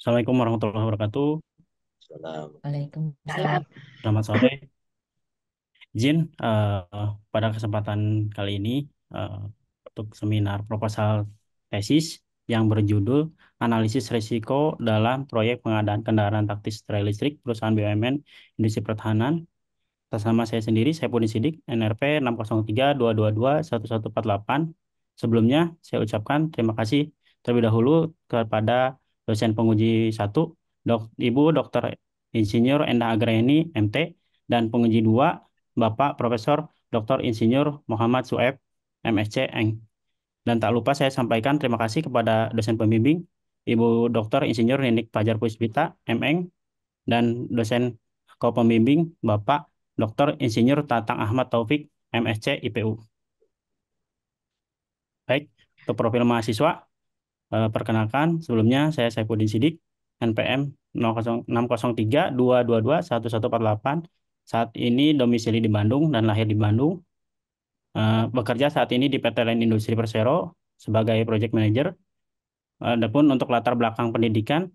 Assalamualaikum warahmatullahi wabarakatuh. Salam. Waalaikumsalam. Selamat sore. Izin pada kesempatan kali ini eh, untuk seminar proposal tesis yang berjudul Analisis Risiko dalam Proyek Pengadaan Kendaraan Taktis Rel Listrik Perusahaan BUMN Industri Pertahanan. Atas nama saya sendiri, saya Pudin Sidik, NRP 603-222-1148. Sebelumnya, saya ucapkan terima kasih terlebih dahulu kepada dosen penguji satu, Ibu Dr. Insinyur Endah Agreni, MT, dan penguji 2, Bapak Profesor Dr. Insinyur Muhammad Sueb, MSc, Eng. Dan tak lupa saya sampaikan terima kasih kepada dosen pembimbing, Ibu Dr. Insinyur Ninik Fajar Puspita, MEng, dan dosen ko-pembimbing Bapak Dr. Insinyur Tatang Ahmad Taufik, MSc, IPU. Baik, untuk profil mahasiswa, perkenalkan sebelumnya saya Saifuddin Sidik, NPM 603-222-1148. Saat ini domisili di Bandung dan lahir di Bandung. Bekerja saat ini di PT Line Industri Persero sebagai Project Manager. Adapun untuk latar belakang pendidikan,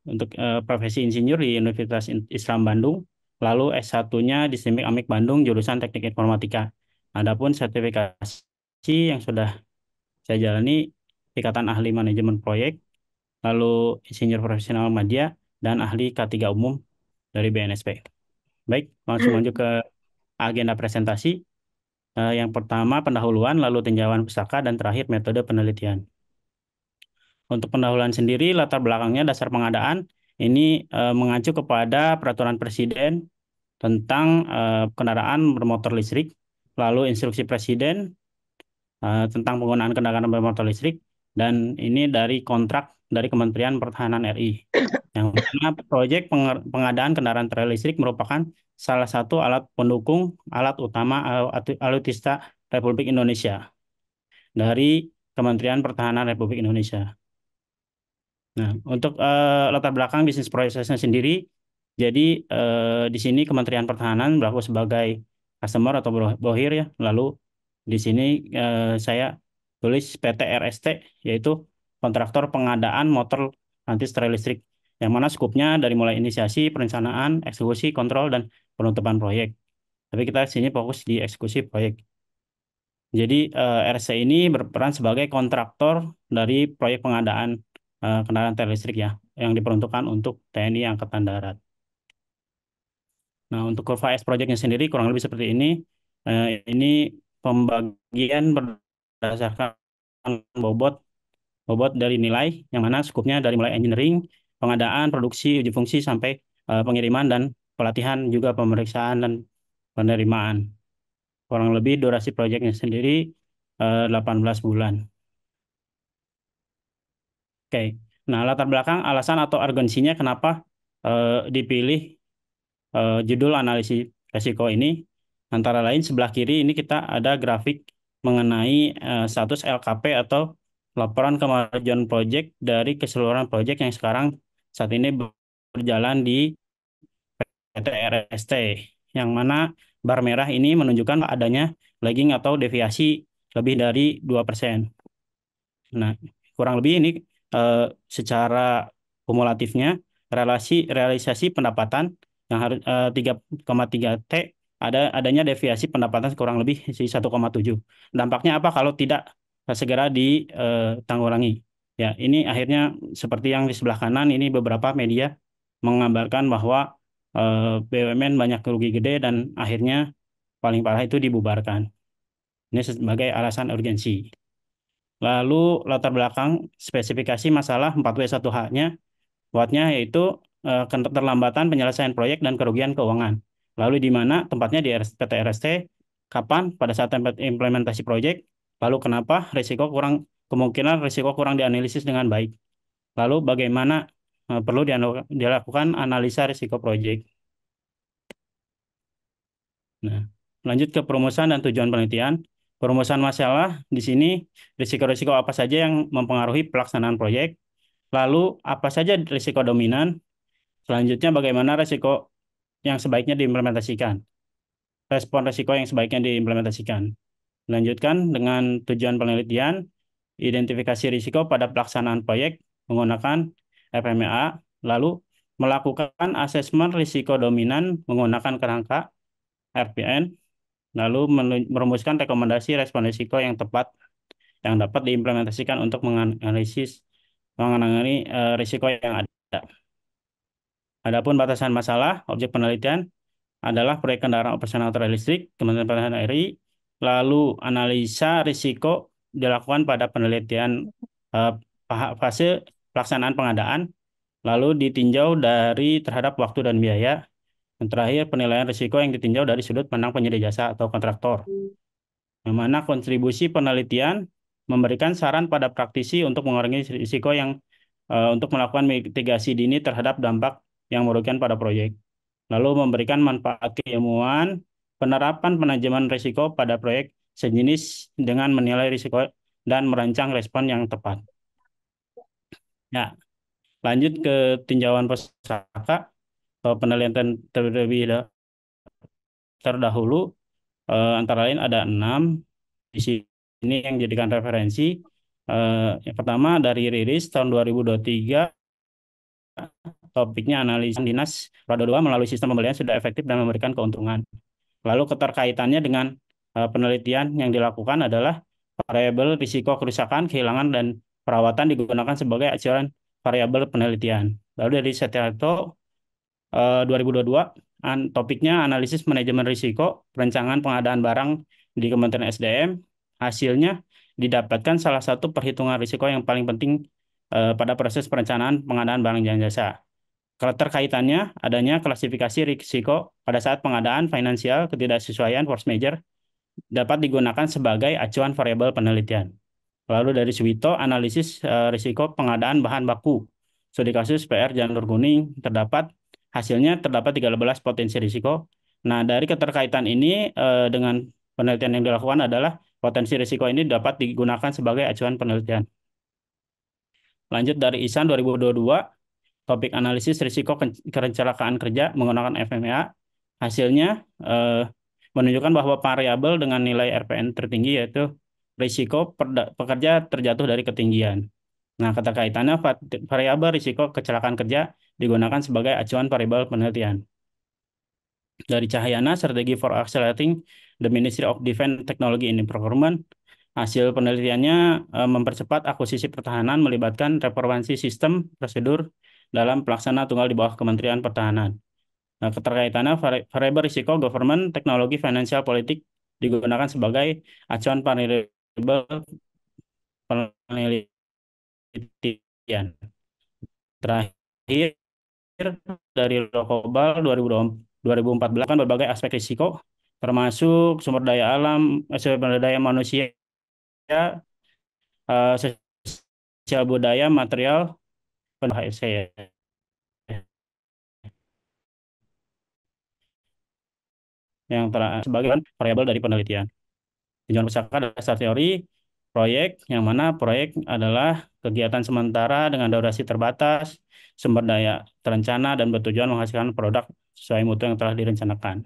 untuk profesi insinyur di Universitas Islam Bandung, lalu S1-nya di SIMIK Amik Bandung, jurusan Teknik Informatika. Adapun sertifikasi yang sudah saya jalani, Ikatan Ahli Manajemen Proyek, lalu Insinyur Profesional Madya, dan Ahli K3 Umum dari BNSP. Baik, langsung lanjut ke agenda presentasi. Yang pertama pendahuluan, lalu tinjauan pustaka, dan terakhir metode penelitian. Untuk pendahuluan sendiri, latar belakangnya dasar pengadaan ini mengacu kepada Peraturan Presiden tentang kendaraan bermotor listrik, lalu Instruksi Presiden tentang penggunaan kendaraan bermotor listrik, dan ini dari kontrak dari Kementerian Pertahanan RI. Yang mana proyek pengadaan kendaraan trail listrik merupakan salah satu alat pendukung alat utama alutsista Republik Indonesia dari Kementerian Pertahanan Republik Indonesia. Nah, untuk latar belakang bisnis prosesnya sendiri, jadi di sini Kementerian Pertahanan berlaku sebagai customer atau bohir ya. Lalu di sini saya tulis PT RST, yaitu kontraktor pengadaan motor anti trail listrik, yang mana skupnya dari mulai inisiasi, perencanaan, eksekusi, kontrol, dan penutupan proyek. Tapi kita di sini fokus di eksekusi proyek. Jadi RSC ini berperan sebagai kontraktor dari proyek pengadaan kendaraan listrik ya, yang diperuntukkan untuk TNI Angkatan Darat. Nah, untuk kurva S projectnya sendiri kurang lebih seperti ini. Ini pembagian berdasarkan bobot bobot dari nilai, yang mana skupnya dari mulai engineering, pengadaan, produksi, uji fungsi, sampai pengiriman dan pelatihan, juga pemeriksaan dan penerimaan. Kurang lebih durasi proyeknya sendiri 18 bulan. Oke. Nah, latar belakang alasan atau urgensinya kenapa dipilih judul analisis resiko ini. Antara lain sebelah kiri ini kita ada grafik mengenai status LKP atau laporan kemajuan proyek dari keseluruhan proyek yang sekarang saat ini berjalan di PT RST, yang mana bar merah ini menunjukkan adanya lagging atau deviasi lebih dari 2%. Nah, kurang lebih ini eh, secara kumulatifnya realisasi pendapatan yang harus 3,3 T, adanya deviasi pendapatan kurang lebih di 1,7. Dampaknya apa kalau tidak segera ditanggulangi? Ya, ini akhirnya seperti yang di sebelah kanan ini beberapa media mengabarkan bahwa BUMN banyak rugi gede dan akhirnya paling parah itu dibubarkan. Ini sebagai alasan urgensi. Lalu latar belakang spesifikasi masalah 4W1H-nya, wattnya yaitu keterlambatan penyelesaian proyek dan kerugian keuangan. Lalu di mana tempatnya di PT RST, kapan pada saat tempat implementasi proyek, lalu kenapa kemungkinan risiko kurang dianalisis dengan baik. Lalu bagaimana perlu dilakukan analisa risiko proyek. Nah, lanjut ke perumusan dan tujuan penelitian. Perumusan masalah di sini risiko-risiko apa saja yang mempengaruhi pelaksanaan proyek, lalu apa saja risiko dominan, selanjutnya bagaimana risiko yang sebaiknya diimplementasikan, respon risiko yang sebaiknya diimplementasikan. Lanjutkan dengan tujuan penelitian, identifikasi risiko pada pelaksanaan proyek menggunakan FMEA, lalu melakukan asesmen risiko dominan menggunakan kerangka RPN, lalu merumuskan rekomendasi respon risiko yang tepat yang dapat diimplementasikan untuk mengenai risiko yang ada. Adapun batasan masalah, objek penelitian adalah proyek kendaraan operasional tenaga listrik, Kementerian Pertahanan RI, lalu analisa risiko dilakukan pada penelitian eh, fase pelaksanaan pengadaan, lalu ditinjau dari terhadap waktu dan biaya, dan terakhir penilaian risiko yang ditinjau dari sudut pandang penyedia jasa atau kontraktor, yang mana kontribusi penelitian memberikan saran pada praktisi untuk mengurangi risiko yang untuk melakukan mitigasi dini terhadap dampak yang merugikan pada proyek, lalu memberikan manfaat keilmuan, penerapan penajaman risiko pada proyek sejenis dengan menilai risiko dan merancang respon yang tepat. Ya, lanjut ke tinjauan pusaka, penelitian terlebih terdahulu, antara lain ada 6 di sini yang dijadikan referensi. Yang pertama dari rilis tahun 2023, topiknya analisis dinas roda 2 melalui sistem pembelian sudah efektif dan memberikan keuntungan. Lalu keterkaitannya dengan penelitian yang dilakukan adalah variabel risiko kerusakan, kehilangan, dan perawatan digunakan sebagai acuan variabel penelitian. Lalu dari Setiarto 2022, topiknya analisis manajemen risiko, perencanaan pengadaan barang di Kementerian SDM. Hasilnya didapatkan salah satu perhitungan risiko yang paling penting pada proses perencanaan pengadaan barang dan jasa. Keterkaitannya adanya klasifikasi risiko pada saat pengadaan finansial ketidaksesuaian force major dapat digunakan sebagai acuan variabel penelitian. Lalu dari Suwito, analisis risiko pengadaan bahan baku. Studi kasus PR Janur Kuning hasilnya terdapat 13 potensi risiko. Nah, dari keterkaitan ini dengan penelitian yang dilakukan adalah potensi risiko ini dapat digunakan sebagai acuan penelitian. Lanjut dari ISAN 2022, topik analisis risiko kecelakaan kerja menggunakan FMEA. Hasilnya menunjukkan bahwa variabel dengan nilai RPN tertinggi yaitu risiko pekerja terjatuh dari ketinggian. Nah, keterkaitannya variabel risiko kecelakaan kerja digunakan sebagai acuan variabel penelitian. Dari Cahyana, strategi for accelerating the Ministry of Defense Technology in Procurement. Hasil penelitiannya mempercepat akuisisi pertahanan melibatkan reformasi sistem prosedur dalam pelaksana tunggal di bawah Kementerian Pertahanan. Nah, keterkaitannya variabel risiko government, teknologi, finansial, politik digunakan sebagai acuan variabel penelitian. Terakhir, dari Lokobal 2014 kan berbagai aspek risiko, termasuk sumber daya alam, sumber daya manusia, sosial budaya, material, HSC ya. Yang sebagai variabel dari penelitian. Tinjauan pusaka dasar teori proyek, yang mana proyek adalah kegiatan sementara dengan durasi terbatas, sumber daya terencana, dan bertujuan menghasilkan produk sesuai mutu yang telah direncanakan.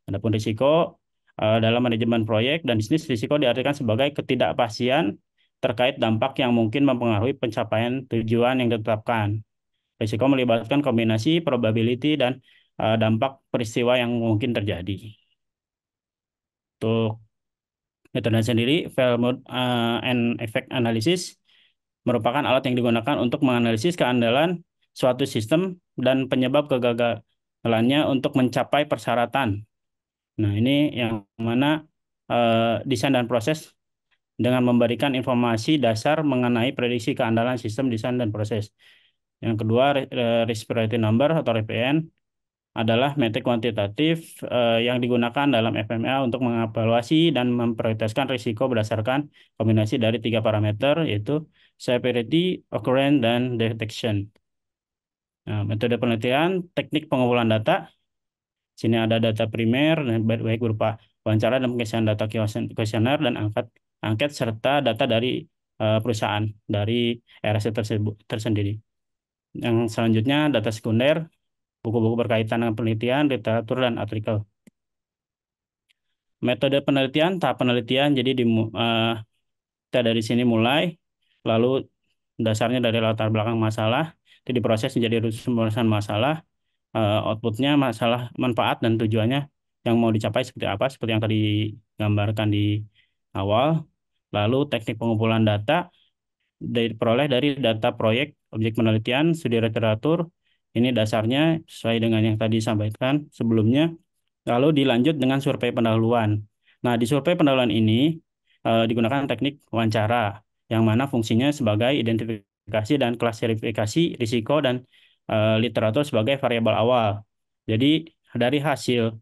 Adapun risiko dalam manajemen proyek dan bisnis, risiko diartikan sebagai ketidakpastian terkait dampak yang mungkin mempengaruhi pencapaian tujuan yang ditetapkan. Risiko melibatkan kombinasi probability dan dampak peristiwa yang mungkin terjadi. Untuk metode sendiri, fail mode and effect analysis merupakan alat yang digunakan untuk menganalisis keandalan suatu sistem dan penyebab kegagalannya untuk mencapai persyaratan. Nah, ini yang mana desain dan proses dengan memberikan informasi dasar mengenai prediksi keandalan sistem desain dan proses. Yang kedua, risk priority number atau RPN adalah metrik kuantitatif yang digunakan dalam FMEA untuk mengevaluasi dan memprioritaskan risiko berdasarkan kombinasi dari 3 parameter, yaitu severity, occurrence, dan detection. Nah, metode penelitian, teknik pengumpulan data. Sini ada data primer, baik berupa wawancara dan pengisian data kuesioner dan angket serta data dari perusahaan dari RSC tersendiri. Yang selanjutnya data sekunder, buku-buku berkaitan dengan penelitian, literatur, dan artikel. Metode penelitian, tahap penelitian, jadi kita dari sini mulai, lalu dasarnya dari latar belakang masalah, itu diproses menjadi rumusan masalah, outputnya masalah manfaat dan tujuannya yang mau dicapai seperti apa, seperti yang tadi gambarkan di awal. Lalu teknik pengumpulan data diperoleh dari data proyek, objek penelitian, studi literatur. Ini dasarnya sesuai dengan yang tadi disampaikan sebelumnya. Lalu dilanjut dengan survei pendahuluan. Nah, di survei pendahuluan ini digunakan teknik wawancara, yang mana fungsinya sebagai identifikasi dan klasifikasi risiko dan literatur sebagai variabel awal. Jadi, dari hasil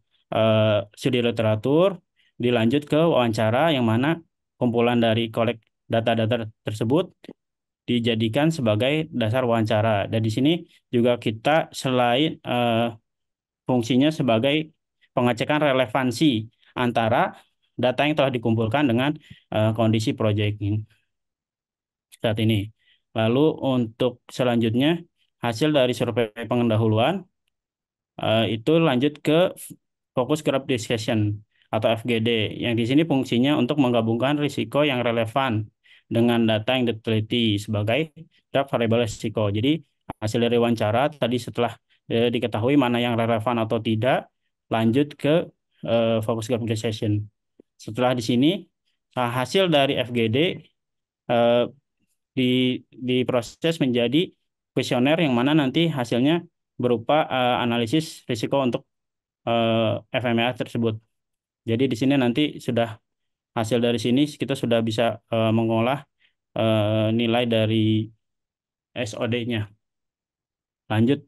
studi literatur dilanjut ke wawancara, yang mana kumpulan dari kolek data-data tersebut dijadikan sebagai dasar wawancara. Dan di sini juga kita selain fungsinya sebagai pengecekan relevansi antara data yang telah dikumpulkan dengan kondisi proyek ini saat ini. Lalu untuk selanjutnya hasil dari survei pendahuluan itu lanjut ke Focus Group Discussion atau FGD, yang di sini fungsinya untuk menggabungkan risiko yang relevan dengan data yang diteliti sebagai draft variabel risiko. Jadi hasil dari wawancara tadi setelah diketahui mana yang relevan atau tidak, lanjut ke Focus Group Discussion. Setelah di sini hasil dari FGD eh, di diproses menjadi kuesioner, yang mana nanti hasilnya berupa analisis risiko untuk FMEA tersebut. Jadi di sini nanti sudah hasil dari sini kita sudah bisa mengolah nilai dari SOD-nya. Lanjut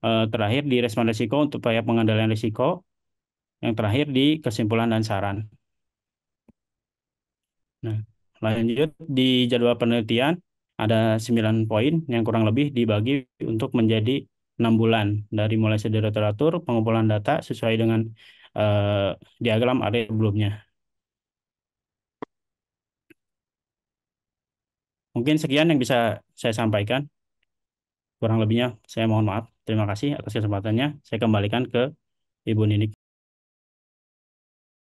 terakhir di respon risiko untuk upaya pengendalian risiko. Yang terakhir di kesimpulan dan saran. Nah, lanjut di jadwal penelitian ada 9 poin yang kurang lebih dibagi untuk menjadi 6 bulan dari mulai studi literatur, pengumpulan data sesuai dengan diagram area sebelumnya. Mungkin sekian yang bisa saya sampaikan. Kurang lebihnya saya mohon maaf. Terima kasih atas kesempatannya. Saya kembalikan ke Ibu Ninik.